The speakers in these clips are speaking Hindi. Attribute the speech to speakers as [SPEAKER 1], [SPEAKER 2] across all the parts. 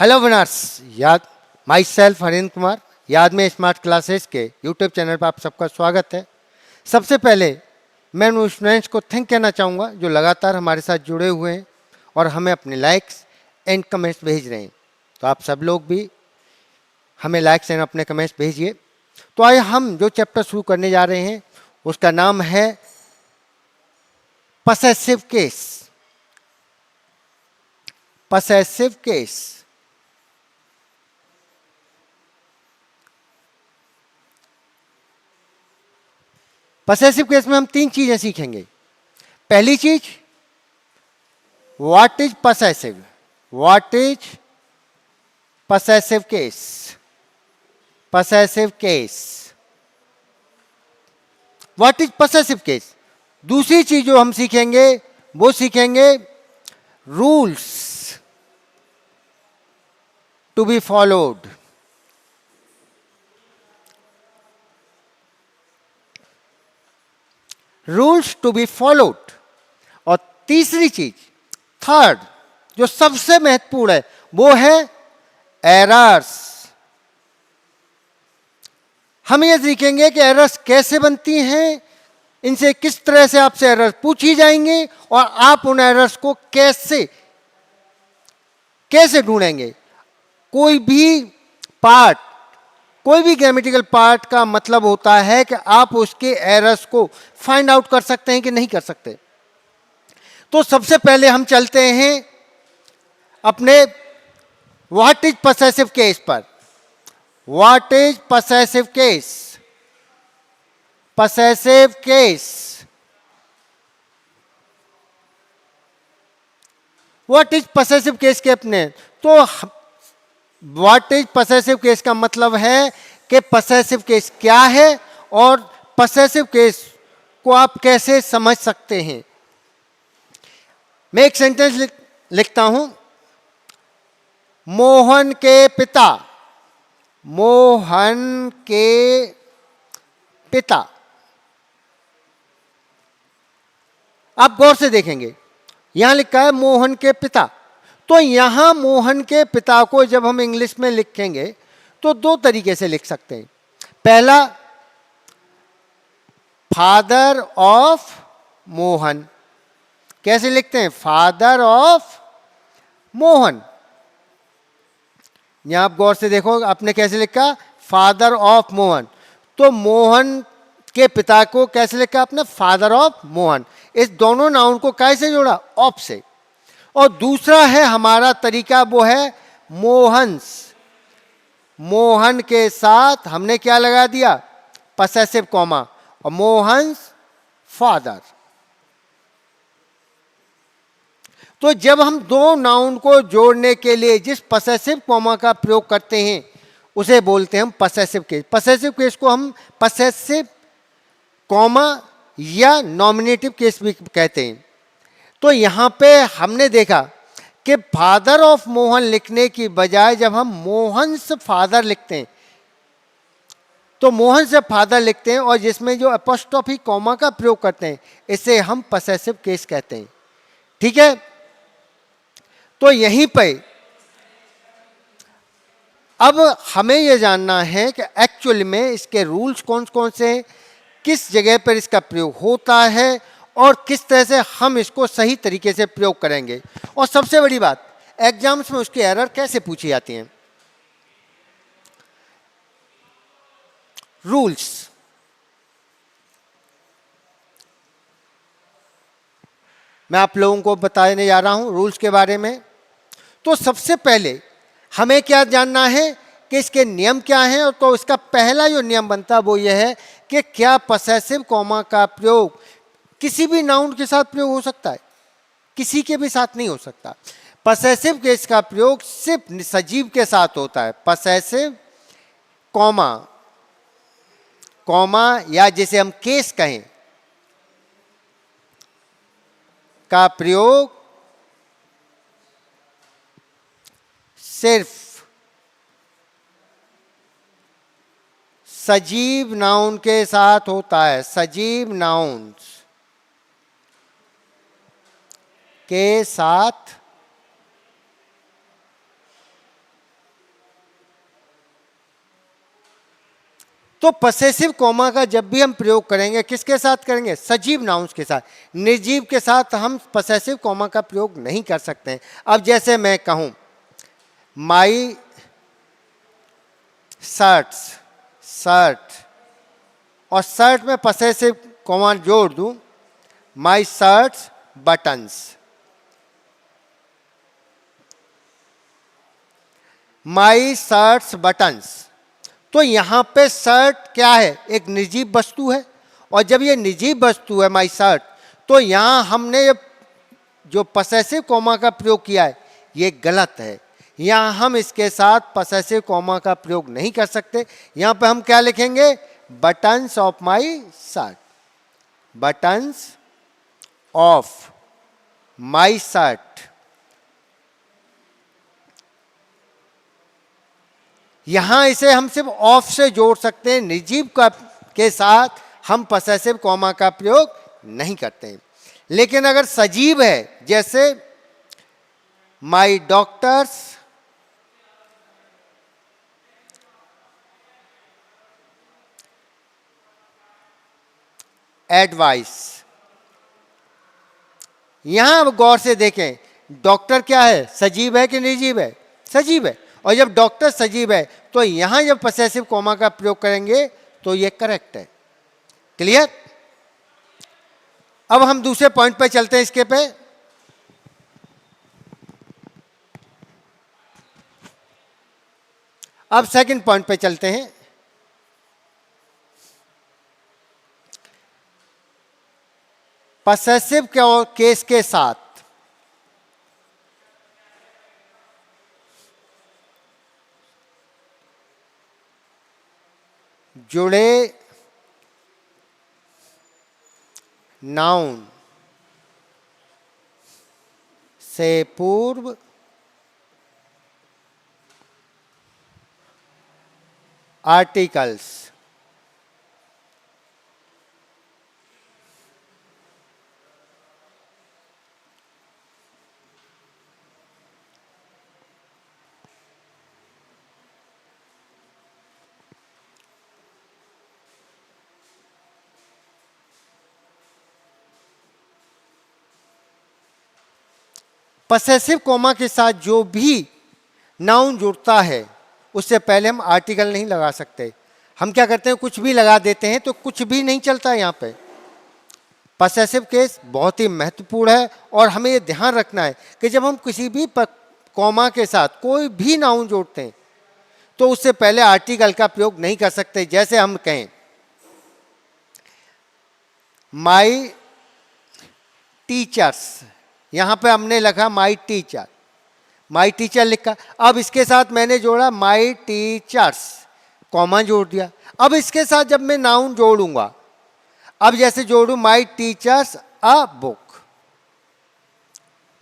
[SPEAKER 1] हेलो विनर्स, याद माई सेल्फ हरिंद्र कुमार, याद में स्मार्ट क्लासेस के यूट्यूब चैनल पर आप सबका स्वागत है। सबसे पहले मैं उन स्टूडेंट्स को थैंक कहना चाहूँगा जो लगातार हमारे साथ जुड़े हुए हैं और हमें अपने लाइक्स एंड कमेंट्स भेज रहे हैं। तो आप सब लोग भी हमें लाइक्स एंड अपने कमेंट्स भेजिए। तो आइए हम जो चैप्टर शुरू करने जा रहे हैं उसका नाम है possessive case. Possessive case. Possessive case में हम तीन चीजें सीखेंगे। पहली चीज, what is possessive. What is possessive case. Possessive case, what is possessive case. दूसरी चीज जो हम सीखेंगे वो सीखेंगे rules to be followed. Rules to be followed. और तीसरी चीज, थर्ड, जो सबसे महत्वपूर्ण है वो है एरर्स। हम ये सीखेंगे कि एरर्स कैसे बनती हैं, इनसे किस तरह से आपसे एरर्स पूछी जाएंगे और आप उन एरर्स को कैसे कैसे ढूंढेंगे। कोई भी पार्ट, कोई भी ग्रामेटिकल पार्ट का मतलब होता है कि आप उसके एरर्स को फाइंड आउट कर सकते हैं कि नहीं कर सकते। तो सबसे पहले हम चलते हैं अपने व्हाट इज पसेसिव केस पर। What is possessive case. Possessive case, what is possessive case के अपने तो व्हाट इज पसेसिव केस का मतलब है कि पसेसिव केस क्या है और पसेसिव केस को आप कैसे समझ सकते हैं। मैं एक सेंटेंस लिखता हूं। मोहन के पिता। मोहन के पिता। आप गौर से देखेंगे, यहां लिखा है मोहन के पिता। तो यहां मोहन के पिता को जब हम इंग्लिश में लिखेंगे तो दो तरीके से लिख सकते हैं। पहला, फादर ऑफ मोहन। कैसे लिखते हैं? Father of Mohan. यहां आप गौर से देखो, आपने कैसे लिखा? Father of Mohan. तो मोहन के पिता को कैसे लिखा आपने? Father of Mohan. इस दोनों नाउन को कैसे जोड़ा? ऑफ से। और दूसरा है हमारा तरीका, वो है मोहन्स। मोहन के साथ हमने क्या लगा दिया? Possessive comma. और मोहन्स फादर। तो जब हम दो नाउन को जोड़ने के लिए जिस पसेसिव कॉमा का प्रयोग करते हैं उसे बोलते हैं हम पसेसिव केस। पसेसिव केस को हम पसेसिव कॉमा या नॉमिनेटिव केस भी कहते हैं। तो यहां पे हमने देखा कि फादर ऑफ मोहन लिखने की बजाय जब हम मोहन से फादर लिखते हैं तो मोहन से फादर लिखते हैं और जिसमें जो एपोस्ट्रोफी कॉमा का प्रयोग करते हैं इसे हम पसेसिव केस कहते हैं। ठीक है, तो यहीं पे अब हमें यह जानना है कि एक्चुअली में इसके रूल्स कौन कौन से हैं, किस जगह पर इसका प्रयोग होता है और किस तरह से हम इसको सही तरीके से प्रयोग करेंगे। और सबसे बड़ी बात, एग्जाम्स में उसकी एरर कैसे पूछी जाती हैं। रूल्स, मैं आप लोगों को बताने जा रहा हूं रूल्स के बारे में। तो सबसे पहले हमें क्या जानना है कि इसके नियम क्या हैं। और तो इसका पहला जो नियम बनता है वो यह है कि क्या पसेसिव कॉमा का प्रयोग किसी भी नाउन के साथ प्रयोग हो सकता है, किसी के भी साथ नहीं हो सकता। पसेसिव केस का प्रयोग सिर्फ सजीव के साथ होता है। पसेसिव कॉमा, कॉमा या जिसे हम केस कहें का प्रयोग सिर्फ सजीव नाउन के साथ होता है। सजीव नाउन्स के साथ तो पसेसिव कॉमा का जब भी हम प्रयोग करेंगे किसके साथ करेंगे? सजीव नाउन्स के साथ। निर्जीव के साथ हम पसेसिव कॉमा का प्रयोग नहीं कर सकते हैं। अब जैसे मैं कहूं माई शर्ट्स, शर्ट, और शर्ट में पसेसिव कॉमा जोड़ दूं, माई शर्ट्स बटन्स, माई शर्ट्स बटन्स। तो यहां पे शर्ट क्या है? एक निर्जीव वस्तु है, और जब ये निर्जीव वस्तु है माई शर्ट, तो यहां हमने जो पसेसिव कॉमा का प्रयोग किया है ये गलत है। यहां हम इसके साथ पसेसिव कॉमा का प्रयोग नहीं कर सकते। यहां पे हम क्या लिखेंगे? Buttons of my shirt, buttons of my shirt. यहां इसे हम सिर्फ ऑफ से जोड़ सकते हैं, निर्जीव का के साथ हम पसेसिव कॉमा का प्रयोग नहीं करते हैं। लेकिन अगर सजीव है, जैसे माई डॉक्टर्स एडवाइस, यहां अब गौर से देखें, डॉक्टर क्या है? सजीव है कि निर्जीव है? सजीव है। और जब डॉक्टर सजीव है तो यहां जब पसेसिव कॉमा का प्रयोग करेंगे तो ये करेक्ट है। क्लियर? अब हम दूसरे पॉइंट पे चलते हैं इसके पे। अब सेकंड पॉइंट पे चलते हैं। पसेसिव केस के साथ जुड़े नाउन से पूर्व आर्टिकल्स पसेसिव कॉमा के साथ जो भी नाउन जुड़ता है उससे पहले हम आर्टिकल नहीं लगा सकते। हम क्या करते हैं? कुछ भी लगा देते हैं तो कुछ भी नहीं चलता। यहाँ पे पसेसिव केस बहुत ही महत्वपूर्ण है, और हमें ये ध्यान रखना है कि जब हम किसी भी कॉमा के साथ कोई भी नाउन जोड़ते हैं तो उससे पहले आर्टिकल का प्रयोग नहीं कर सकते। जैसे हम कहें माई टीचर्स, यहां पे हमने लिखा माई टीचर, माई टीचर लिखा। अब इसके साथ मैंने जोड़ा माई टीचर्स, कॉमा जोड़ दिया। अब इसके साथ जब मैं नाउन जोड़ूंगा, अब जैसे जोड़ू my teachers a book,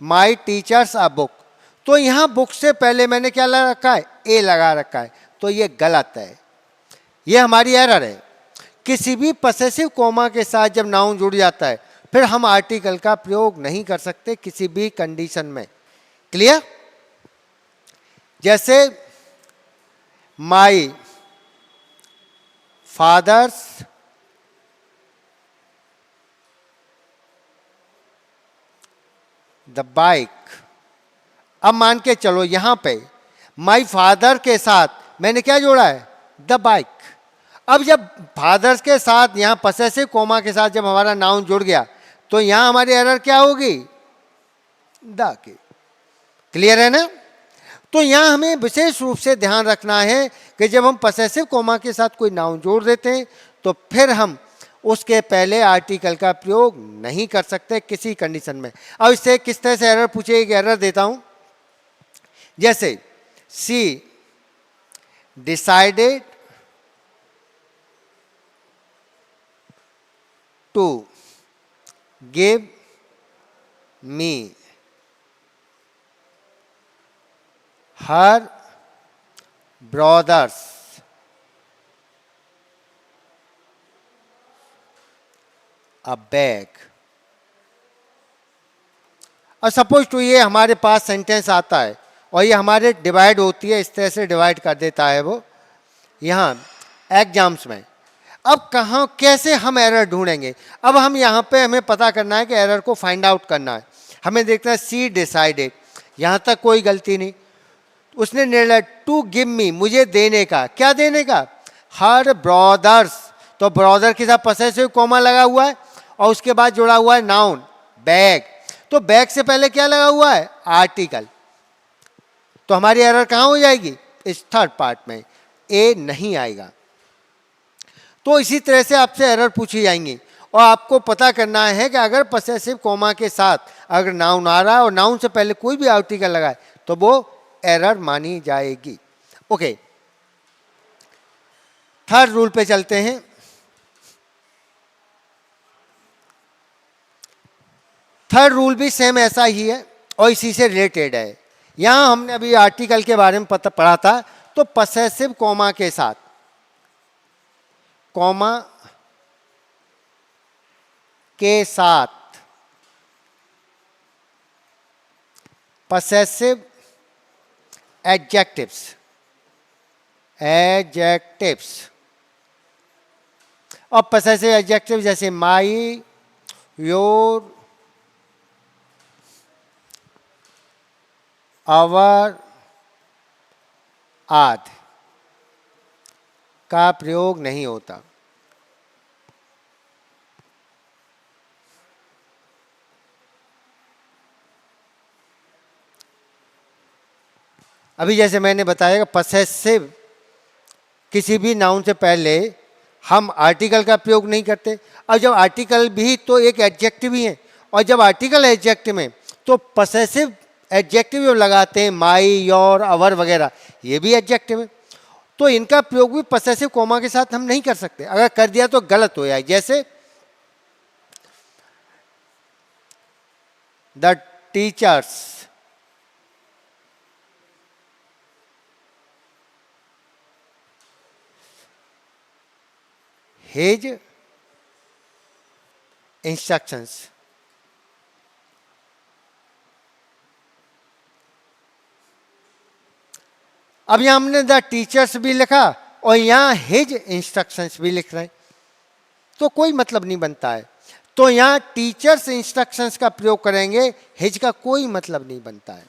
[SPEAKER 1] my teachers a book, तो यहां बुक से पहले मैंने क्या लगा रखा है? ए लगा रखा है। तो ये गलत है, ये हमारी एरर है। किसी भी पसेसिव कॉमा के साथ जब नाउन जुड़ जाता है फिर हम आर्टिकल का प्रयोग नहीं कर सकते किसी भी कंडीशन में। क्लियर? जैसे माई फादर्स द बाइक। अब मान के चलो यहां पे माई फादर के साथ मैंने क्या जोड़ा है? The bike. अब जब फादर्स के साथ यहां पसेसिव कॉमा के साथ जब हमारा नाउन जुड़ गया तो यहां हमारी एरर क्या होगी? The key. क्लियर है ना? तो यहां हमें विशेष रूप से ध्यान रखना है कि जब हम पसेसिव कॉमा के साथ कोई नाउन जोड़ देते हैं तो फिर हम उसके पहले आर्टिकल का प्रयोग नहीं कर सकते किसी कंडीशन में। अब इससे किस तरह से एरर पूछेगी? एरर देता हूं। जैसे she decided to give me her brothers a bag. और सपोज टू ये हमारे पास सेंटेंस आता है और ये हमारे डिवाइड होती है, इस तरह से डिवाइड कर देता है वो। यहाँ एग्जाम्स में अब कहाँ कैसे हम एरर ढूंढेंगे? अब हम यहाँ पे हमें पता करना है कि एरर को फाइंड आउट करना है। हमें देखना है सी डिसाइडेड, यहाँ तक कोई गलती नहीं। उसने निर्णय टू गिव मी, मुझे देने का, क्या देने का? हर ब्रदर्स, तो ब्रदर के साथ पसेसिव कॉमा लगा हुआ है और उसके बाद जुड़ा हुआ है नाउन बैग। तो बैग से पहले क्या लगा हुआ है? आर्टिकल। तो हमारी एरर कहाँ हो जाएगी? इस थर्ड पार्ट में, ए नहीं आएगा। तो इसी तरह से आपसे एरर पूछी जाएंगी और आपको पता करना है कि अगर पसेसिव कॉमा के साथ अगर नाउन आ रहा है और नाउन से पहले कोई भी आर्टिकल लगा है तो वो एरर मानी जाएगी। ओके, थर्ड रूल पे चलते हैं। थर्ड रूल भी सेम ऐसा ही है और इसी से रिलेटेड है। यहां हमने अभी आर्टिकल के बारे में पढ़ा था, तो पसेसिव कॉमा के साथ, कॉमा के साथ पसेसिव एडजेक्टिव्स, और पसेसिव एडजेक्टिव जैसे माई, योर, आवर आदि का प्रयोग नहीं होता। अभी जैसे मैंने बताया पसेसिव किसी भी नाउन से पहले हम आर्टिकल का प्रयोग नहीं करते, और जब आर्टिकल भी तो एक एडजेक्टिव ही है, और जब आर्टिकल एडजेक्टिव में तो पसेसिव एडजेक्टिव जो लगाते हैं माई, योर, अवर वगैरह, ये भी एडजेक्टिव है। तो इनका प्रयोग भी पसेसिव कॉमा के साथ हम नहीं कर सकते, अगर कर दिया तो गलत हो जाए। जैसे द टीचर्स his instructions, अब यहां हमने द टीचर्स भी लिखा और यहां हिज इंस्ट्रक्शंस भी लिख रहे हैं, तो कोई मतलब नहीं बनता है। तो यहां टीचर्स इंस्ट्रक्शंस का प्रयोग करेंगे, हिज का कोई मतलब नहीं बनता है।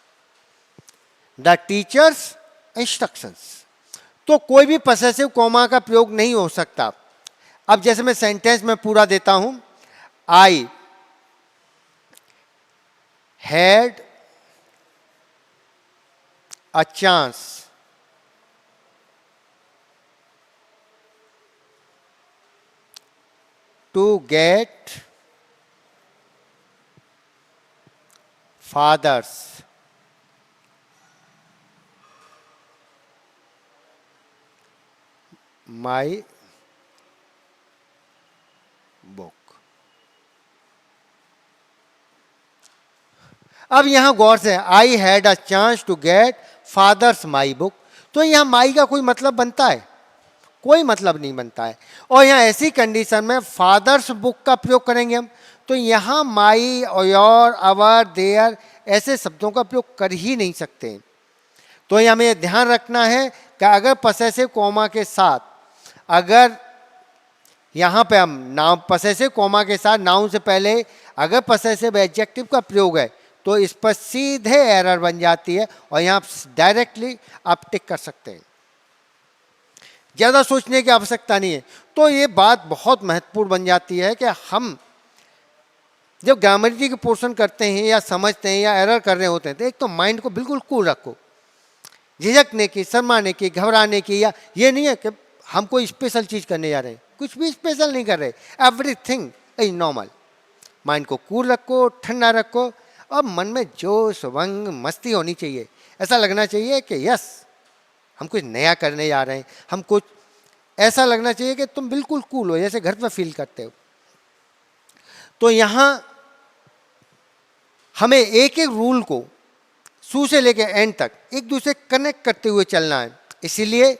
[SPEAKER 1] द टीचर्स इंस्ट्रक्शंस, तो कोई भी पसेसिव कॉमा का प्रयोग नहीं हो सकता। अब जैसे मैं सेंटेंस में पूरा देता हूं, I had a chance to get father's my book. अब यहां गौर से, I had a chance to get father's my book, तो यहां माई का कोई मतलब बनता है? कोई मतलब नहीं बनता है। और यहां ऐसी कंडीशन में फादर्स बुक का प्रयोग करेंगे हम, तो यहां माई और योर, अवर, देयर ऐसे शब्दों का प्रयोग कर ही नहीं सकते। तो यहां हमें ध्यान रखना है कि अगर पसेसिव कॉमा के साथ, अगर यहां पे हम नाउन, पसेसिव कॉमा के साथ नाउन से पहले अगर पसेसिव एडजेक्टिव का प्रयोग है तो इस पर सीधे एरर बन जाती है और यहां डायरेक्टली आप टिक कर सकते हैं, ज्यादा सोचने की आवश्यकता नहीं है। तो ये बात बहुत महत्वपूर्ण बन जाती है कि हम जब ग्रामरिटी के पोर्शन करते हैं या समझते हैं या एरर कर रहे होते हैं, तो एक तो माइंड को बिल्कुल कूल रखो, झिझकने की, शर्माने की, घबराने की, या ये नहीं है कि हम कोई स्पेशल चीज करने जा रहे हैं, कुछ भी स्पेशल नहीं कर रहे, एवरीथिंग इज नॉर्मल। माइंड को कूल रखो, ठंडा रखो, और मन में जोश, उमंग, मस्ती होनी चाहिए। ऐसा लगना चाहिए कि यस हम कुछ नया करने जा रहे हैं, हम कुछ, ऐसा लगना चाहिए कि तुम बिल्कुल कूल हो, जैसे घर पर फील करते हो। तो यहां हमें एक एक रूल को शुरू से लेकर एंड तक एक दूसरे कनेक्ट करते हुए चलना है। इसीलिए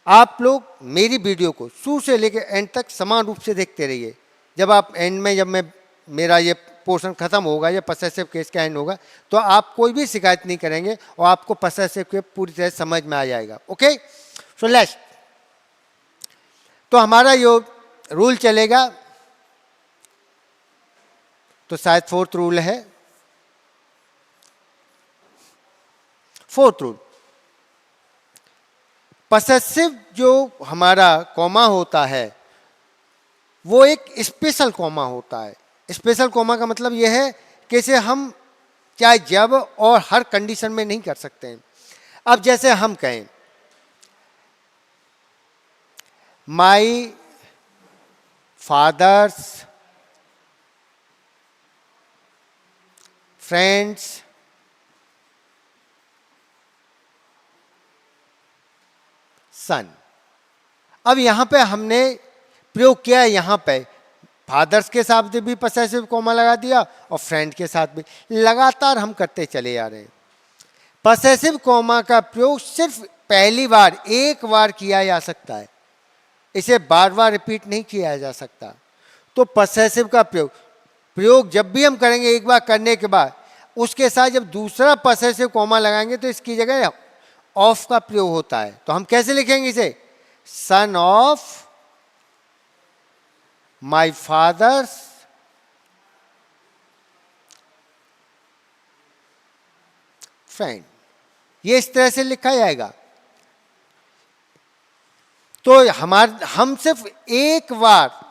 [SPEAKER 1] आप लोग मेरी वीडियो को शुरू से लेकर एंड तक समान रूप से देखते रहिए। जब आप एंड में, जब मैं मेरा ये पोर्शन खत्म होगा, ये पसेसिव केस का एंड होगा, तो आप कोई भी शिकायत नहीं करेंगे और आपको पसेसिव केस पूरी तरह समझ में आ जाएगा। ओके, सो लेट्स, तो हमारा यो रूल चलेगा, तो शायद फोर्थ रूल है, फोर्थ रूल, पसेसिव जो हमारा कॉमा होता है वो एक स्पेशल कॉमा होता है। स्पेशल कॉमा का मतलब यह है कि इसे हम चाहे जब और हर कंडीशन में नहीं कर सकते हैं। अब जैसे हम कहें माई फादर्स फ्रेंड्स सन। अब यहां पे हमने प्रयोग किया है, यहां पे फादर्स के साथ भी पसेसिव कॉमा लगा दिया और फ्रेंड के साथ भी, लगातार हम करते चले जा रहे हैं। पसेसिव कॉमा का प्रयोग सिर्फ पहली बार एक बार किया जा सकता है, इसे बार बार रिपीट नहीं किया जा सकता। तो पसेसिव का प्रयोग जब भी हम करेंगे, एक बार करने के बाद उसके साथ जब दूसरा पसेसिव कॉमा लगाएंगे तो इसकी जगह ऑफ का प्रयोग होता है। तो हम कैसे लिखेंगे इसे, son of my father's friend, ये इस तरह से लिखा जाएगा। तो हम सिर्फ एक बार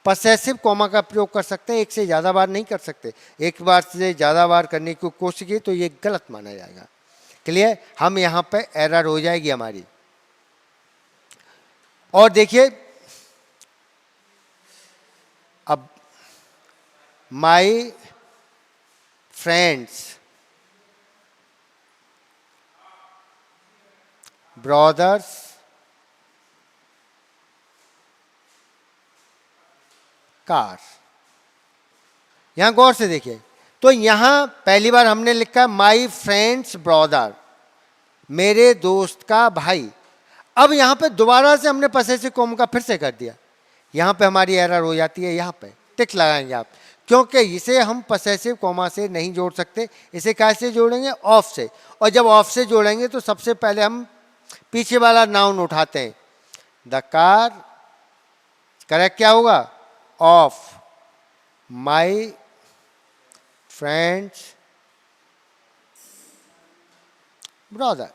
[SPEAKER 1] पसेसिव कॉमा का प्रयोग कर सकते हैं, एक से ज्यादा बार नहीं कर सकते। एक बार से ज्यादा बार करने की कोशिश की तो ये गलत माना जाएगा। क्लियर, हम यहां पे एरर हो जाएगी हमारी। और देखिए अब माई फ्रेंड्स ब्रदर्स कार, यहां गौर से देखिए, तो यहां पहली बार हमने लिखा माई फ्रेंड्स ब्रदर, मेरे दोस्त का भाई। अब यहां पे दोबारा से हमने पसेसिव कॉमा का फिर से कर दिया, यहां पे हमारी एरर हो जाती है। यहां पे टिक लगाएंगे आप, क्योंकि इसे हम पसेसिव कॉमा से नहीं जोड़ सकते। इसे कैसे जोड़ेंगे, ऑफ से। और जब ऑफ से जोड़ेंगे तो सबसे पहले हम पीछे वाला नाउन उठाते हैं, द कार, करेक्ट क्या होगा, ऑफ माई फ्रेंड्स ब्रदर।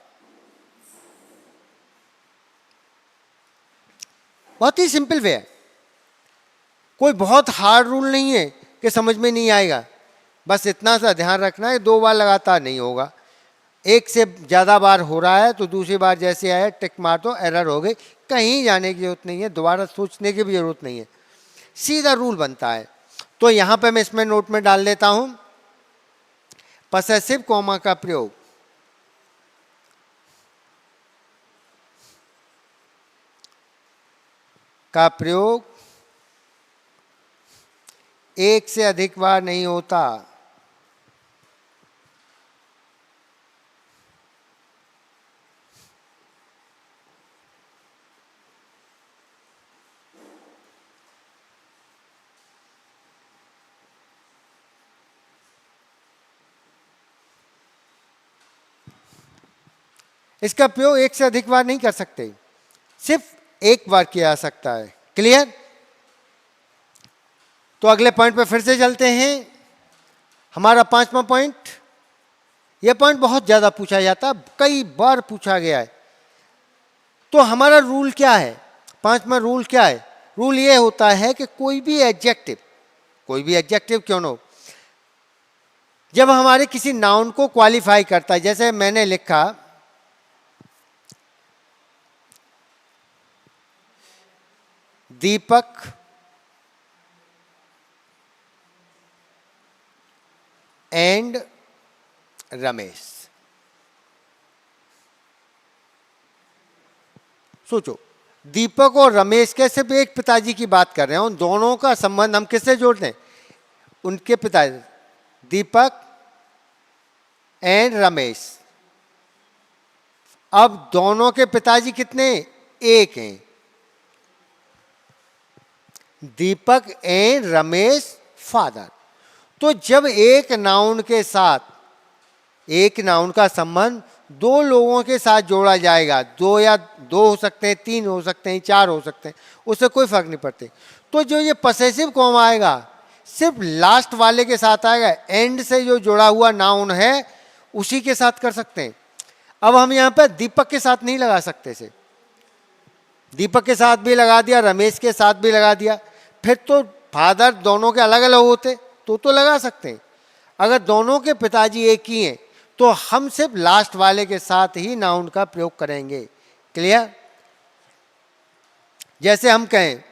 [SPEAKER 1] बहुत ही सिंपल वे है, कोई बहुत हार्ड रूल नहीं है कि समझ में नहीं आएगा। बस इतना सा ध्यान रखना है, दो बार लगातार नहीं होगा। एक से ज़्यादा बार हो रहा है तो दूसरी बार जैसे आया टिक मार दो, एरर हो गई, कहीं जाने की जरूरत नहीं है, दोबारा सोचने की भी जरूरत नहीं है, सीधा रूल बनता है। तो यहां पे मैं इसमें नोट में डाल देता हूं, पसेसिव कॉमा का प्रयोग एक से अधिक बार नहीं होता। इसका प्रयोग एक से अधिक बार नहीं कर सकते, सिर्फ एक बार किया जा सकता है। क्लियर, तो अगले पॉइंट पे फिर से चलते हैं। हमारा पांचवा पॉइंट, यह पॉइंट बहुत ज्यादा पूछा जाता है, कई बार पूछा गया है। तो हमारा रूल क्या है, पांचवा रूल क्या है, रूल यह होता है कि कोई भी एडजेक्टिव क्यों न हो, जब हमारे किसी नाउन को क्वालिफाई करता है, जैसे मैंने लिखा दीपक एंड रमेश। सोचो, दीपक और रमेश के सिर्फ एक पिताजी की बात कर रहे हैं, उन दोनों का संबंध हम किससे जोड़ते हैं, उनके पिताजी, दीपक एंड रमेश। अब दोनों के पिताजी कितने, एक हैं, दीपक एंड रमेश फादर। तो जब एक नाउन के साथ, एक नाउन का संबंध दो लोगों के साथ जोड़ा जाएगा, दो या 2 हो सकते हैं, 3 हो सकते हैं, 4 हो सकते हैं, उससे कोई फर्क नहीं पड़ती। तो जो ये पसेसिव कॉमा आएगा सिर्फ लास्ट वाले के साथ आएगा, एंड से जो जुड़ा हुआ नाउन है उसी के साथ कर सकते हैं। अब हम यहाँ पर दीपक के साथ नहीं लगा सकते से, दीपक के साथ भी लगा दिया, रमेश के साथ भी लगा दिया, फिर तो फादर दोनों के अलग अलग होते तो लगा सकते हैं। अगर दोनों के पिताजी एक ही हैं तो हम सिर्फ लास्ट वाले के साथ ही नाउन का प्रयोग करेंगे। क्लियर? जैसे हम कहें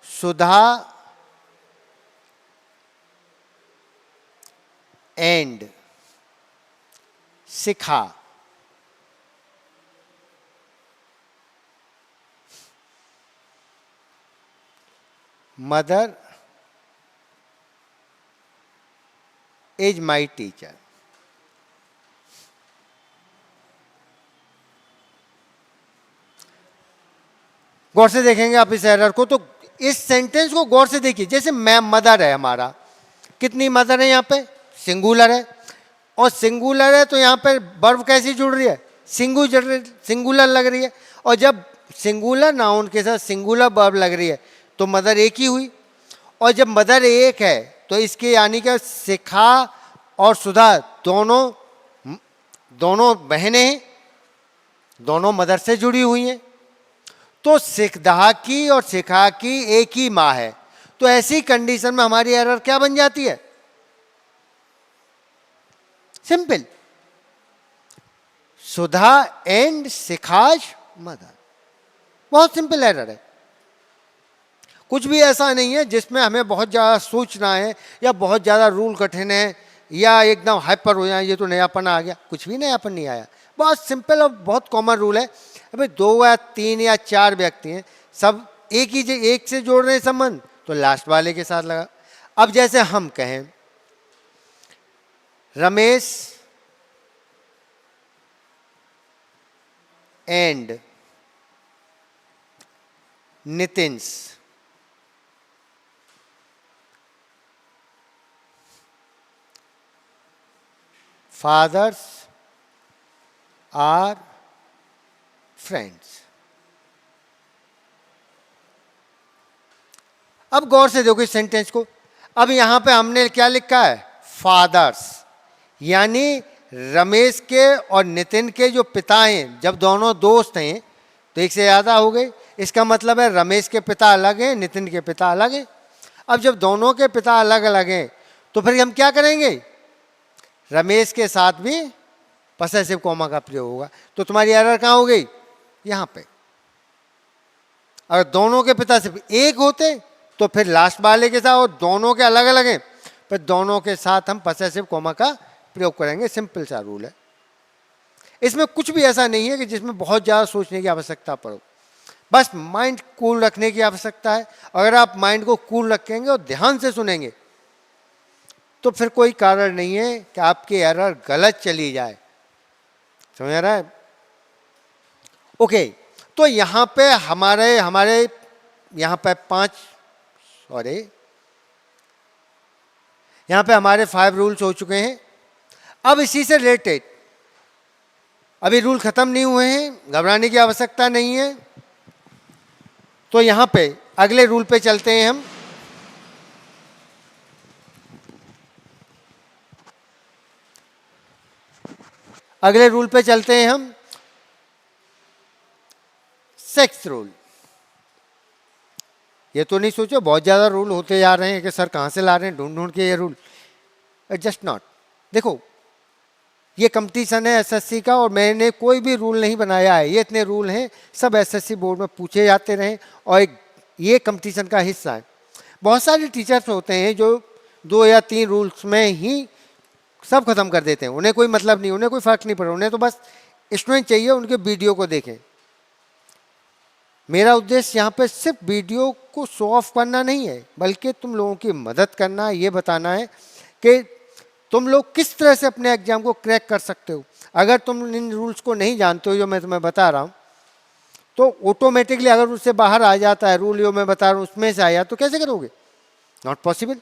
[SPEAKER 1] Sudha and Shikha, mother is my teacher. गौर से देखेंगे आप इस एरर को, तो इस सेंटेंस को गौर से देखिए। जैसे मैं मदर है, हमारा कितनी मदर है यहाँ पे, सिंगुलर है, और सिंगुलर है तो यहाँ पर वर्ब कैसी जुड़ रही है, सिंगुलर लग रही है। और जब सिंगुलर नाउन के साथ सिंगुलर वर्ब लग रही है तो मदर एक ही हुई। और जब मदर एक है तो इसके यानी कि शिखा और सुधा दोनों बहनें हैं, दोनों मदर से जुड़ी हुई हैं, तो सिखदा की और शिखा की एक ही माँ है। तो ऐसी कंडीशन में हमारी एरर क्या बन जाती है, सिंपल, सुधा एंड शिखाज मदर। बहुत सिंपल एरर है, कुछ भी ऐसा नहीं है जिसमें हमें बहुत ज़्यादा सोचना है या बहुत ज़्यादा रूल कठिन है या एकदम हाइपर हो जाए, ये तो नयापन आ गया। कुछ भी नयापन नहीं आया, बहुत सिंपल और बहुत कॉमन रूल है। अभी 2 या 3 या 4 व्यक्ति हैं, सब एक से जोड़ रहे हैं संबंध, तो लास्ट वाले के साथ लगा। अब जैसे हम कहें Ramesh and Nitin's fathers are friends. अब गौर से देखो इस सेंटेंस को। अब यहां पे हमने क्या लिखा है, फादर्स, यानी रमेश के और नितिन के जो पिता हैं, जब दोनों दोस्त हैं तो एक से ज़्यादा हो गए। इसका मतलब है रमेश के पिता अलग हैं, नितिन के पिता अलग हैं। अब जब दोनों के पिता अलग अलग हैं तो फिर हम क्या करेंगे, रमेश के साथ भी पसेसिव कॉमा का प्रयोग होगा। तो तुम्हारी एरर कहाँ हो गई, यहाँ पे। अगर दोनों के पिता सिर्फ एक होते तो फिर लास्ट वाले के साथ, और दोनों के अलग अलग हैं, फिर दोनों के साथ हम पसेसिव कॉमा का प्रयोग करेंगे। सिंपल सा रूल है, इसमें कुछ भी ऐसा नहीं है कि जिसमें बहुत ज़्यादा सोचने की आवश्यकता पड़ो। बस माइंड कूल रखने की आवश्यकता है। अगर आप माइंड को कूल रखेंगे और ध्यान से सुनेंगे तो फिर कोई कारण नहीं है कि आपकी एरर गलत चली जाए। समझ रहा है? ओके, तो यहाँ पे हमारे यहाँ पे 5 रूल्स हो चुके हैं। अब इसी से रिलेटेड अभी रूल खत्म नहीं हुए हैं, घबराने की आवश्यकता नहीं है। तो यहाँ पे अगले रूल पे चलते हैं हम। अगले रूल पे चलते हैं हम, 6th रूल। ये तो नहीं सोचो बहुत ज़्यादा रूल होते जा रहे हैं कि सर कहाँ से ला रहे हैं ढूंढ ढूंढ के ये रूल। Just not. देखो ये कंपटीशन है एसएससी का और मैंने कोई भी रूल नहीं बनाया है, ये इतने रूल हैं, सब एसएससी बोर्ड में पूछे जाते रहे और ये कंपटीशन का हिस्सा है। बहुत सारे टीचर्स होते हैं जो 2 या 3 रूल्स में ही सब खत्म कर देते हैं, उन्हें कोई मतलब नहीं, उन्हें कोई फर्क नहीं पड़ा, उन्हें तो बस स्टूडेंट चाहिए, उनके वीडियो को देखें। मेरा उद्देश्य यहाँ पे सिर्फ वीडियो को शो ऑफ करना नहीं है, बल्कि तुम लोगों की मदद करना है, ये बताना है कि तुम लोग किस तरह से अपने एग्जाम को क्रैक कर सकते हो। अगर तुम इन रूल्स को नहीं जानते हो जो मैं तुम्हें बता रहा हूँ, तो ऑटोमेटिकली अगर उससे बाहर आ जाता है रूल जो मैं बता रहा हूँ उसमें से आया तो कैसे करोगे, नॉट पॉसिबल।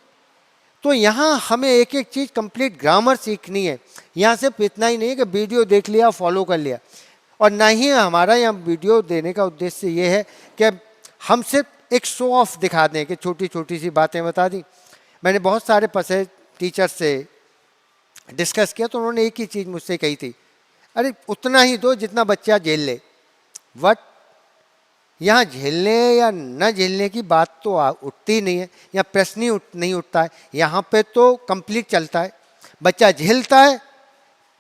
[SPEAKER 1] तो यहाँ हमें एक एक चीज़ कंप्लीट ग्रामर सीखनी है। यहाँ सिर्फ इतना ही नहीं है कि वीडियो देख लिया फॉलो कर लिया, और ना ही हमारा यहाँ वीडियो देने का उद्देश्य ये है कि हम सिर्फ एक शो ऑफ दिखा दें कि छोटी छोटी सी बातें बता दी। मैंने बहुत सारे पसे टीचर से डिस्कस किया तो उन्होंने एक ही चीज़ मुझसे कही थी, अरे उतना ही दो जितना बच्चा झेल ले। वट यहाँ झेलने या न झेलने की बात तो उठती नहीं है, यहाँ प्रश्न ही नहीं उठता है। यहाँ पे तो कंप्लीट चलता है, बच्चा झेलता है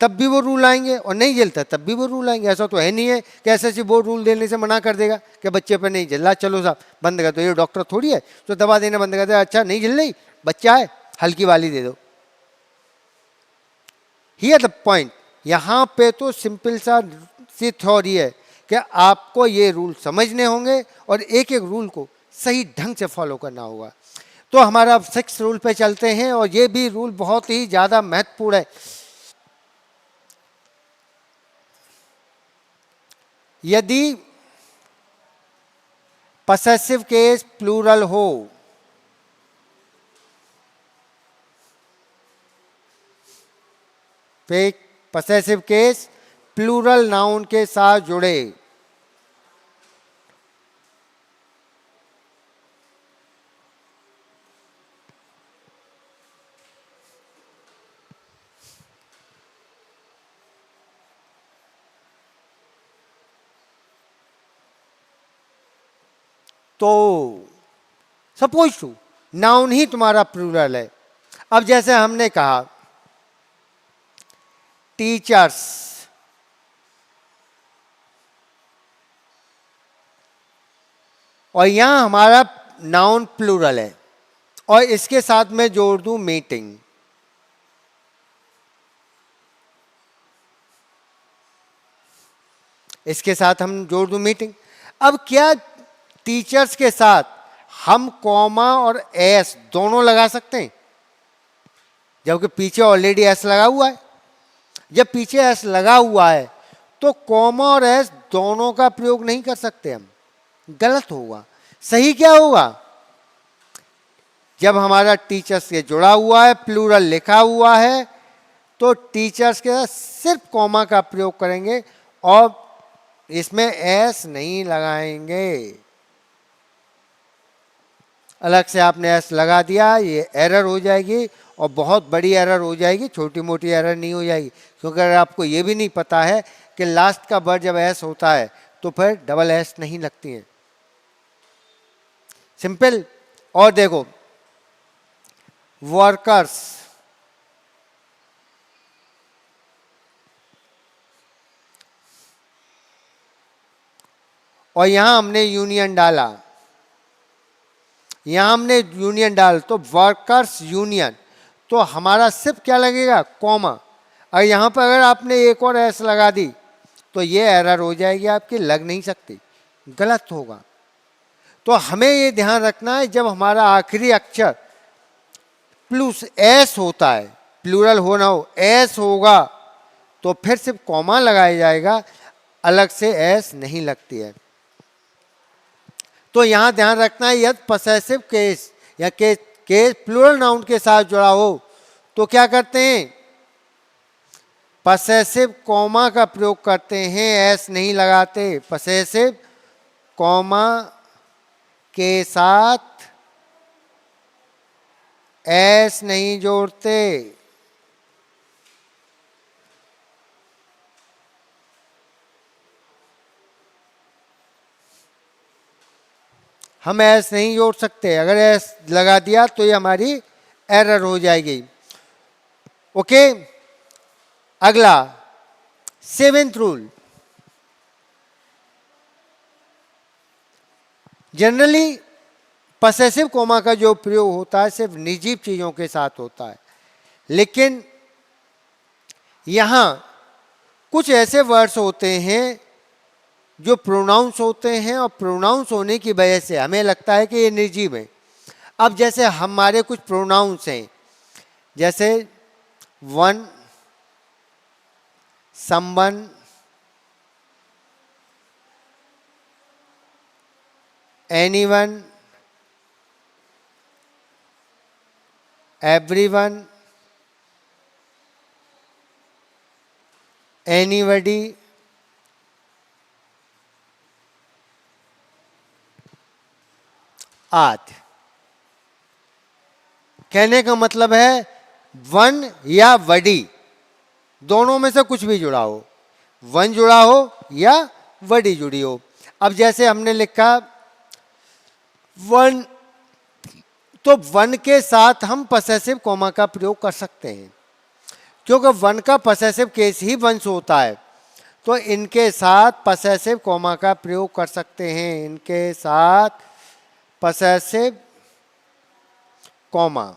[SPEAKER 1] तब भी वो रूल आएंगे और नहीं झेलता तब भी वो रूल आएंगे। ऐसा तो है नहीं है कि एसएससी बोर्ड रूल देने से मना कर देगा कि बच्चे पे नहीं झेला, चलो साहब बंद कर दो। ये डॉक्टर थोड़ी है तो दवा देना बंद कर दे, अच्छा नहीं झेल रही बच्चा है हल्की वाली दे दो। हियर द पॉइंट, यहाँ पे तो सिंपल सा सी थ्योरी है कि आपको ये रूल समझने होंगे और एक एक रूल को सही ढंग से फॉलो करना होगा। तो हमारा अब 6 रूल पे चलते हैं और ये भी रूल बहुत ही ज़्यादा महत्वपूर्ण है। यदि पसेसिव केस प्लूरल हो, पसेसिव केस प्लूरल नाउन के साथ जुड़े, तो सपोज टू नाउन ही तुम्हारा प्लूरल है। अब जैसे हमने कहा टीचर्स, और यहां हमारा नाउन प्लूरल है और इसके साथ में जोड़ दूं मीटिंग, इसके साथ हम जोड़ दूं मीटिंग। अब क्या टीचर्स के साथ हम कॉमा और एस दोनों लगा सकते हैं, जबकि पीछे ऑलरेडी एस लगा हुआ है। जब पीछे एस लगा हुआ है तो कॉमा और एस दोनों का प्रयोग नहीं कर सकते हम, गलत होगा। सही क्या होगा, जब हमारा टीचर्स से जुड़ा हुआ है प्लूरल लिखा हुआ है तो टीचर्स के साथ सिर्फ कॉमा का प्रयोग करेंगे और इसमें एस नहीं लगाएंगे। अलग से आपने एस लगा दिया, ये एरर हो जाएगी और बहुत बड़ी एरर हो जाएगी, छोटी मोटी एरर नहीं हो जाएगी। क्योंकि अगर आपको ये भी नहीं पता है कि लास्ट का वर्ड जब एस होता है तो फिर डबल एस नहीं लगती है, सिंपल। और देखो वर्कर्स, और यहां हमने यूनियन डाला, यहां हमने यूनियन डाल तो वर्कर्स यूनियन, तो हमारा सिर्फ क्या लगेगा कॉमा। और यहां पर अगर आपने एक और एस लगा दी तो ये एरर हो जाएगी आपकी, लग नहीं सकती, गलत होगा। तो हमें ये ध्यान रखना है जब हमारा आखिरी अक्षर प्लस एस होता है, प्लूरल हो ना हो एस होगा तो फिर सिर्फ कॉमा लगाया जाएगा, अलग से एस नहीं लगती है। तो यहां ध्यान रखना है यदि पसेसिव केस या केस प्लूरल नाउन के साथ जुड़ा हो तो क्या करते हैं, पसेसिव कॉमा का प्रयोग करते हैं, एस नहीं लगाते। पसेसिव कॉमा के साथ एस नहीं जोड़ते। हम एस नहीं जोड़ सकते, अगर एस लगा दिया तो ये हमारी एरर हो जाएगी। ओके, अगला 7th rule, generally possessive comma का जो प्रयोग होता है सिर्फ निर्जीव चीजों के साथ होता है, लेकिन यहां कुछ ऐसे वर्ड्स होते हैं जो प्रोनाउंस होते हैं और प्रोनाउंस होने की वजह से हमें लगता है कि ये निर्जीव है। अब जैसे हमारे कुछ प्रोनाउंस हैं, जैसे one, someone, anyone, everyone, anybody, आद। कहने का मतलब है वन या वडी, दोनों में से कुछ भी जुड़ा हो, वन जुड़ा हो या वडी जुड़ी हो। अब जैसे हमने लिखा वन, तो वन के साथ हम पसेसिव कॉमा का प्रयोग कर सकते हैं, क्योंकि वन का पसेसिव केस ही वंस होता है, तो इनके साथ पसेसिव कॉमा का प्रयोग कर सकते हैं, इनके साथ पसेसिव कॉमा।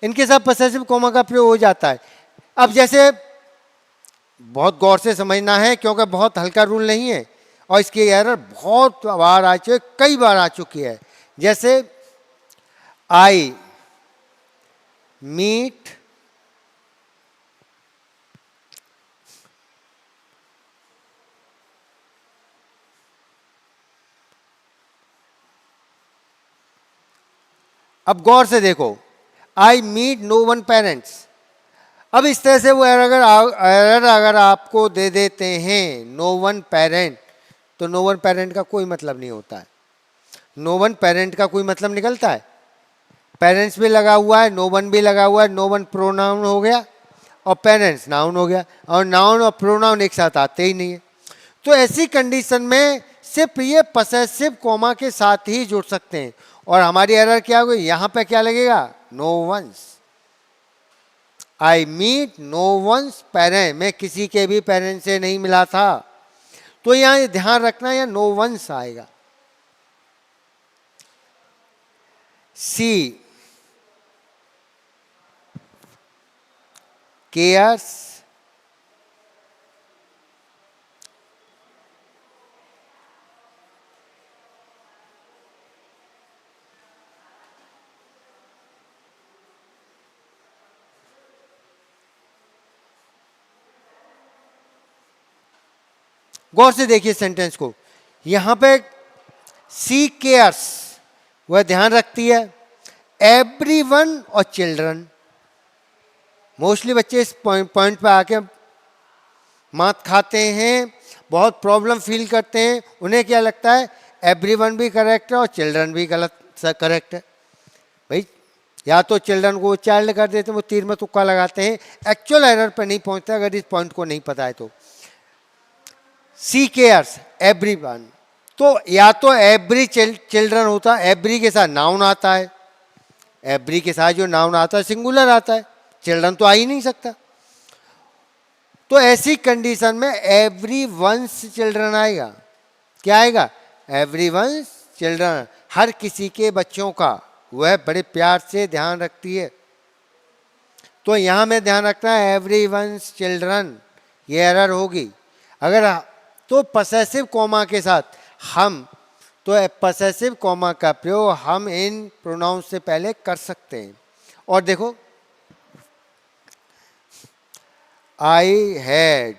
[SPEAKER 1] इनके साथ पसेसिव कॉमा का प्रयोग हो जाता है। अब जैसे बहुत गौर से समझना है, क्योंकि बहुत हल्का रूल नहीं है और इसकी एरर बहुत बार आ चुकी है, कई बार आ चुकी है। जैसे आई मीट अब गौर से देखो, I meet no one parents. अब इस तरह से वो एरर अगर आपको दे देते हैं नो वन पेरेंट, तो नो वन पेरेंट का कोई मतलब नहीं होता है। नो वन पेरेंट का कोई मतलब निकलता है? पेरेंट्स भी लगा हुआ है, नो वन भी लगा हुआ है, नो वन प्रोनाउन हो गया और पेरेंट्स नाउन हो गया, और नाउन और प्रोनाउन एक साथ आते ही नहीं है। तो ऐसी कंडीशन में सिर्फ ये पसेसिव कॉमा के साथ ही जुड़ सकते हैं, और हमारी एरर क्या होगी, यहां पे क्या लगेगा, no one's. I meet no one's parent, मैं किसी के भी पेरेंट से नहीं मिला था, तो यहां ध्यान रखना या नो वंस आएगा। सी केयर्स गौर से देखिए सेंटेंस को, यहां पे सी केयर्स, वह ध्यान रखती है, एवरीवन और चिल्ड्रन। मोस्टली बच्चे इस पॉइंट पे आके मात खाते हैं, बहुत प्रॉब्लम फील करते हैं। उन्हें क्या लगता है, एवरीवन भी करेक्ट है और चिल्ड्रन भी गलत करेक्ट है। भाई या तो चिल्ड्रन को चाइल्ड कर देते हैं, वो तीर में तुक्का लगाते हैं, एक्चुअल एरर पे नहीं पहुंचते अगर इस पॉइंट को नहीं पता है तो। सी केयर्स एवरीवन, तो या तो एवरी चिल्ड्रन होता है, एवरी के साथ नाउन आता है, एवरी के साथ जो नाउन आता है सिंगुलर आता है, चिल्ड्रन तो आ ही नहीं सकता। तो ऐसी कंडीशन में एवरी वंस चिल्ड्रन आएगा। क्या आएगा, एवरी वंस चिल्ड्रन, हर किसी के बच्चों का, वह बड़े प्यार से ध्यान रखती है। तो यहां में ध्यान रखना है एवरी वंस चिल्ड्रन, ये एरर होगी। अगर तो पसेसिव कॉमा के साथ हम, तो पसेसिव कॉमा का प्रयोग हम इन प्रोनाउन से पहले कर सकते हैं। और देखो, I had,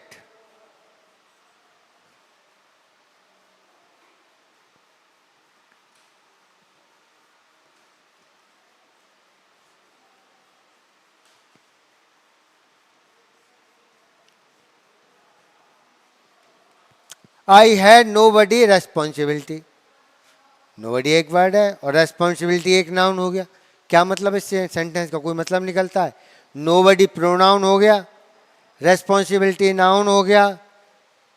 [SPEAKER 1] I had nobody responsibility. Nobody एक वर्ड है और रेस्पॉन्सिबिलिटी एक नाउन हो गया। क्या मतलब इस सेंटेंस का कोई मतलब निकलता है? नोबडी प्रोनाउन हो गया, रेस्पॉन्सिबिलिटी नाउन हो गया,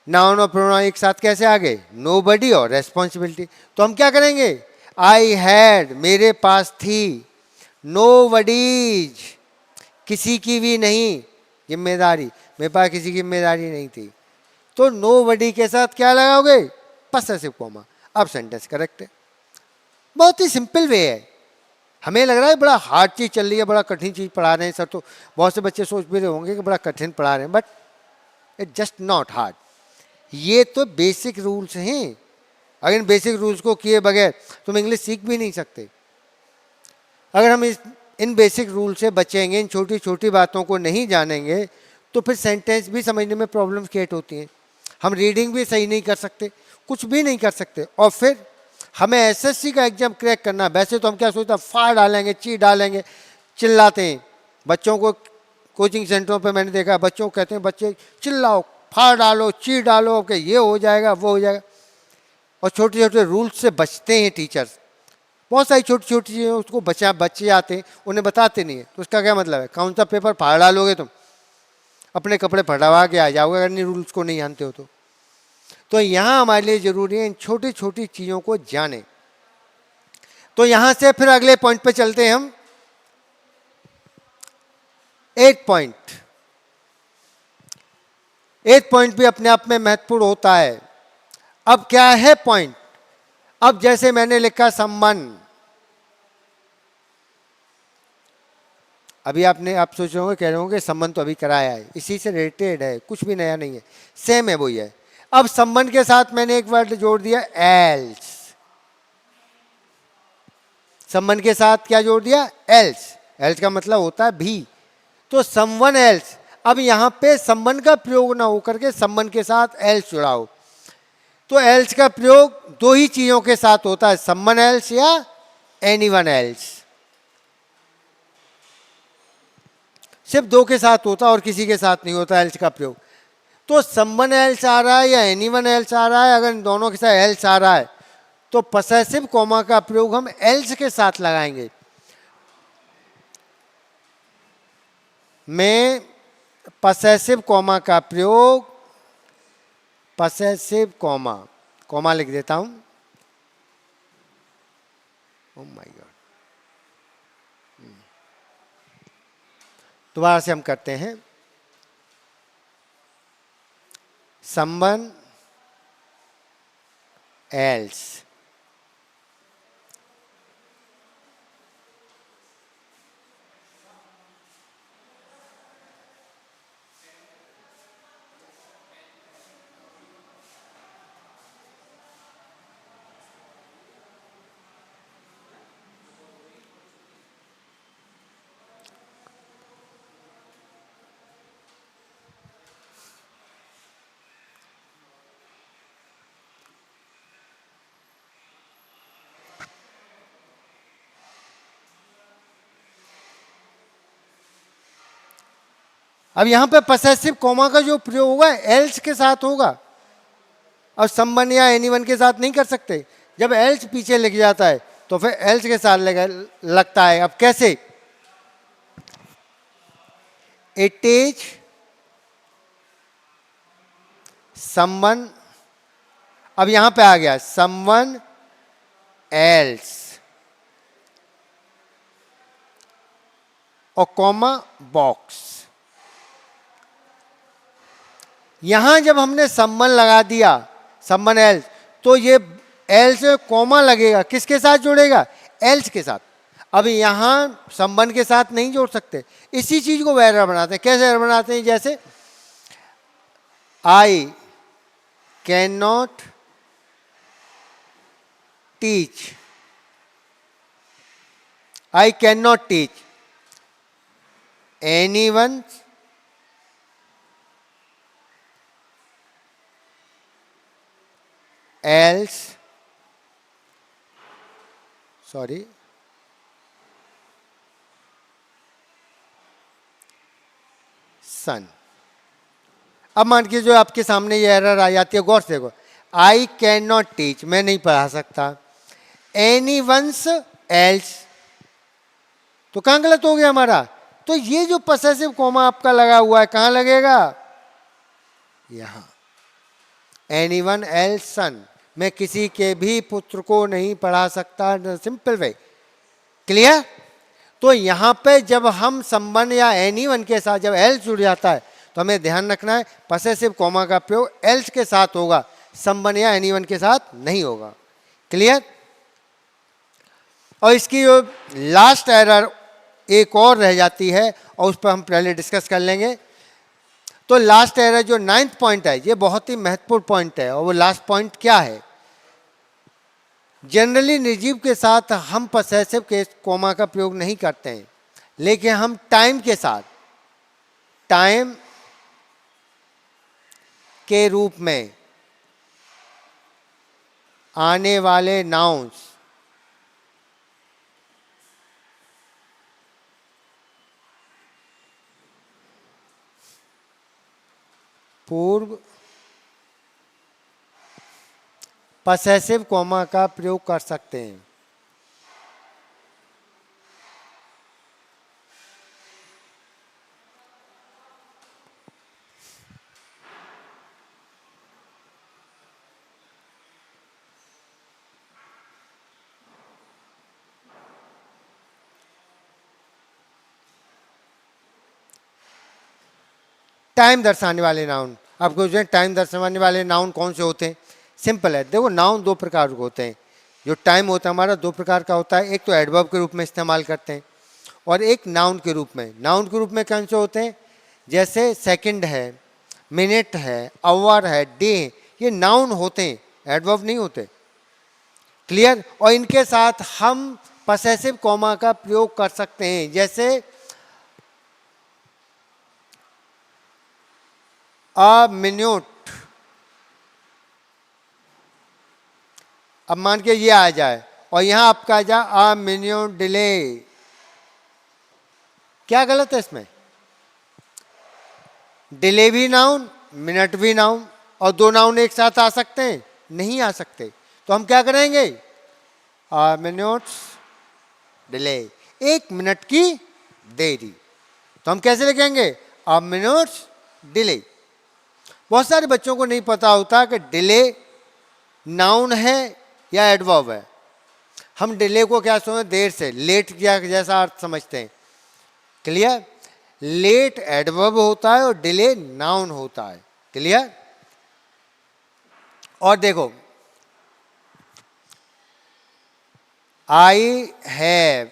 [SPEAKER 1] नाउन और प्रोनाउन एक साथ कैसे आ गए, नोबडी और रेस्पॉन्सिबिलिटी। तो हम क्या करेंगे, आई हैड मेरे पास थी, नोबडीज किसी की भी नहीं जिम्मेदारी, मेरे पास किसी की जिम्मेदारी नहीं थी। तो नोबडी के साथ क्या लगाओगे, पसेसिव कॉमा। अब सेंटेंस करेक्ट है। बहुत ही सिंपल वे है। हमें लग रहा है बड़ा हार्ड चीज चल रही है, बड़ा कठिन चीज पढ़ा रहे हैं सर, तो बहुत से बच्चे सोच भी रहे होंगे कि बड़ा कठिन पढ़ा रहे हैं, but it just not hard. ये तो बेसिक रूल्स हैं। अगर इन बेसिक रूल्स को किए बगैर तुम इंग्लिश सीख भी नहीं सकते। अगर हम इन बेसिक रूल से बचेंगे, इन छोटी छोटी बातों को नहीं जानेंगे, तो फिर सेंटेंस भी समझने में प्रॉब्लम क्रिएट होती हैं। हम रीडिंग भी सही नहीं कर सकते, कुछ भी नहीं कर सकते, और फिर हमें एसएससी का एग्जाम क्रैक करना, वैसे तो हम क्या सोचते हैं, फाड़ डालेंगे, ची डालेंगे, चिल्लाते हैं बच्चों को। कोचिंग सेंटरों पे मैंने देखा बच्चों को कहते हैं, बच्चे चिल्लाओ, फाड़ डालो, ची डालो कि ये हो जाएगा वो हो जाएगा, और छोटे छोटे रूल्स से बचते हैं टीचर्स। बहुत सारी छोटी छोटी चीज़ें उसको बच्चे आते हैं, उन्हें बताते नहीं है। तो उसका क्या मतलब है, कौन सा पेपर फाड़ डालोगे तुम, अपने कपड़े फटवा के आ जाओगे अगर इन रूल्स को नहीं जानते हो तो। तो यहाँ हमारे लिए जरूरी है इन छोटी छोटी चीज़ों को जाने। तो यहाँ से फिर अगले पॉइंट पे चलते हैं हम। 8 पॉइंट। 8 पॉइंट भी अपने आप में महत्वपूर्ण होता है। अब क्या है पॉइंट, अब जैसे मैंने लिखा संबंध, अभी आप सोच रहे होंगे, कह रहे होंगे संबंध तो अभी कराया है, इसी से रिलेटेड है, कुछ भी नया नहीं है, सेम है वही है। अब संबंध के साथ मैंने एक वर्ड जोड़ दिया एल्स। संबंध के साथ क्या जोड़ दिया, एल्स। एल्स का मतलब होता है भी। तो समवन एल्स, अब यहां पे संबंध का प्रयोग ना होकर के संबंध के साथ एल्स जुड़ाओ। तो एल्स का प्रयोग दो ही चीजों के साथ होता है, समवन एल्स या एनीवन एल्स। सिर्फ दो के साथ होता है और किसी के साथ नहीं होता एल्स का प्रयोग। तो समवन एल्स आ रहा है या एनीवन एल्स आ रहा है, अगर इन दोनों के साथ एल्स आ रहा है तो पसेसिव कॉमा का प्रयोग हम एल्स के साथ लगाएंगे। मैं पसेसिव कॉमा का प्रयोग, पसेसिव कॉमा, कॉमा लिख देता हूं। ओह माय गॉड, दोबारा से हम करते हैं। संबंध एल्स, अब यहां पे पसेसिव कॉमा का जो प्रयोग होगा एल्स के साथ होगा, और संबंध या एनीवन के साथ नहीं कर सकते। जब एल्स पीछे लिख जाता है तो फिर एल्स के साथ लगता है। अब कैसे, इट इज संबंध, अब यहां पे आ गया संबंध एल्स और कॉमा बॉक्स। यहां जब हमने संबंध लगा दिया, संबंध एल्स, तो ये एल्स कॉमा लगेगा, किसके साथ जुड़ेगा, एल्स के साथ। अब यहां संबंध के साथ नहीं जोड़ सकते, इसी चीज को एरर बनाते हैं। कैसे एरर बनाते हैं, जैसे I can not teach, I can not teach anyone else, sorry, son। अब मान के जो आपके सामने ये एरर आ जाती है, गौर से देखो, आई कैन नॉट टीच, मैं नहीं पढ़ा सकता, एनी वंस एल्स, तो कहां गलत हो गया हमारा। तो ये जो पसेसिव कॉमा आपका लगा हुआ है कहां लगेगा, यहां, एनीवन एल्स सन, मैं किसी के भी पुत्र को नहीं पढ़ा सकता, सिंपल वे, क्लियर। तो यहां पे जब हम संबंध या एनीवन के साथ जब एल्स जुड़ जाता है तो हमें ध्यान रखना है पसेसिव कॉमा का प्रयोग एल्स के साथ होगा, संबंध या एनीवन के साथ नहीं होगा, क्लियर। और इसकी जो लास्ट एरर एक और रह जाती है और उस पर हम पहले डिस्कस कर लेंगे। तो लास्ट एरर जो 9th पॉइंट है, ये बहुत ही महत्वपूर्ण पॉइंट है, और वो लास्ट पॉइंट क्या है, जनरली निर्जीव के साथ हम पसेसिव केस कॉमा का प्रयोग नहीं करते हैं, लेकिन हम टाइम के साथ, टाइम के रूप में आने वाले नाउन्स पूर्व पसेसिव कॉमा का प्रयोग कर सकते हैं। टाइम दर्शाने वाले नाउन, आपको जो है टाइम दर्शाने वाले नाउन कौन से होते हैं? सिंपल है, देखो नाउन दो प्रकार के होते हैं। जो टाइम होता है हमारा दो प्रकार का होता है, एक तो एडवर्ब के रूप में इस्तेमाल करते हैं और एक नाउन के रूप में। नाउन के रूप में कौन से होते हैं? जैसे सेकंड है, मिनट है, आवर है, डे है, ये नाउन होते हैं, एडवर्ब नहीं होते। क्लियर? और इनके साथ हम पसेसिव कॉमा का प्रयोग कर सकते हैं, जैसे अ मिनट। अब मान के ये आ जाए और यहां आपका आ जाए अ मिनट डिले, क्या गलत है इसमें? डिले भी नाउन, मिनट भी नाउन, और दो नाउन एक साथ आ सकते हैं? नहीं आ सकते। तो हम क्या करेंगे? अ मिनट्स डिले, एक मिनट की देरी। तो हम कैसे लिखेंगे? अ मिनट्स डिले। बहुत सारे बच्चों को नहीं पता होता कि डिले नाउन है या एडवर्ब है। हम डिले को क्या समझते? देर से, लेट क्या जैसा अर्थ समझते हैं। क्लियर? लेट एडवर्ब होता है और डिले नाउन होता है। क्लियर? और देखो, I have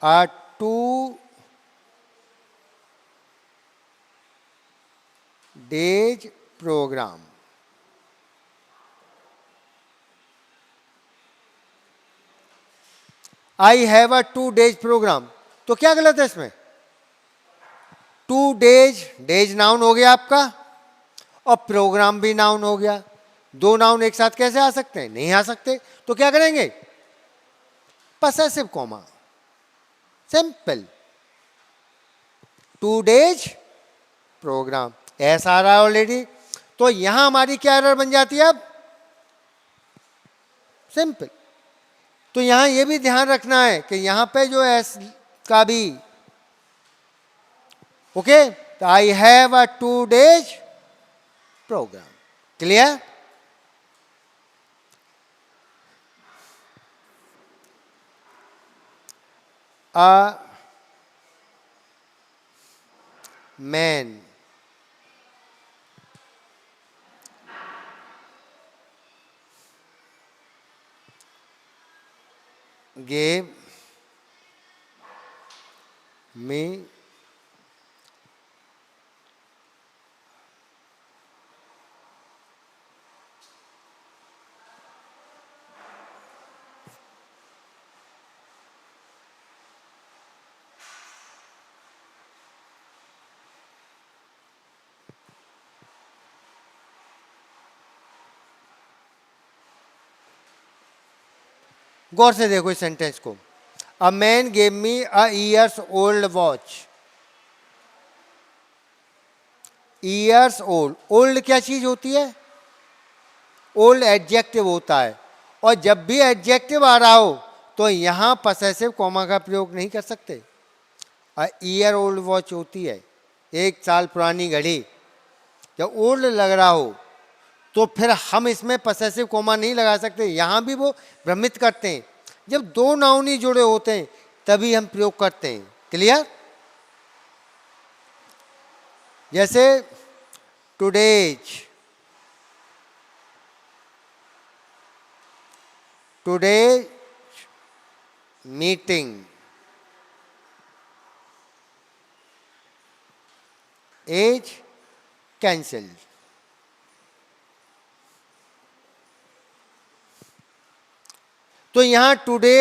[SPEAKER 1] a 2 days programme. I have a 2 days programme, तो क्या गलत है इसमें? 2 days, डेज नाउन हो गया आपका और प्रोग्राम भी नाउन हो गया। दो नाउन एक साथ कैसे आ सकते हैं? नहीं आ सकते। तो क्या करेंगे? Possessive comma, simple. 2 days programme, ऐसा आ रहा है ऑलरेडी। तो यहां हमारी क्या एरर बन जाती है? अब सिंपल। तो यहां यह भी ध्यान रखना है कि यहां पे जो एस का भी, ओके, तो I have a 2 days programme. Clear? A man gave me गौर से देखो इस सेंटेंस को। A man gave me a years old watch. Years old, old क्या चीज होती है? ओल्ड एडजेक्टिव होता है, और जब भी एडजेक्टिव आ रहा हो तो यहां पसेसिव कॉमा का प्रयोग नहीं कर सकते। अ ईयर ओल्ड वॉच होती है, 1 साल पुरानी घड़ी। जब ओल्ड लग रहा हो तो फिर हम इसमें पसेसिव कॉमा नहीं लगा सकते। यहां भी वो भ्रमित करते हैं, जब दो नाउन ही जुड़े होते हैं तभी हम प्रयोग करते हैं। क्लियर? जैसे today's, today meeting, as cancelled. तो यहां टुडे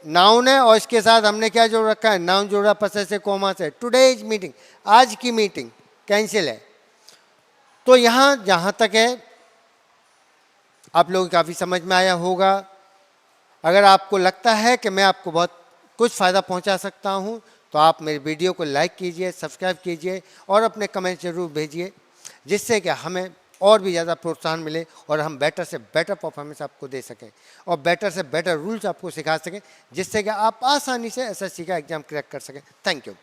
[SPEAKER 1] नाउन है और इसके साथ हमने क्या जोड़ रखा है? नाउन जोड़ा पसेसिव कॉमा से। टुडेज मीटिंग, आज की मीटिंग कैंसिल है। तो यहाँ जहाँ तक है आप लोगों को काफ़ी समझ में आया होगा। अगर आपको लगता है कि मैं आपको बहुत कुछ फ़ायदा पहुंचा सकता हूं तो आप मेरे वीडियो को लाइक कीजिए, सब्सक्राइब कीजिए और अपने कमेंट जरूर भेजिए, जिससे कि हमें और भी ज़्यादा प्रोत्साहन मिले और हम बेटर से बेटर परफॉर्मेंस आपको दे सकें और बेटर से बेटर रूल्स आपको सिखा सकें, जिससे कि आप आसानी से एसएससी का एग्ज़ाम क्रैक कर सकें। Thank you.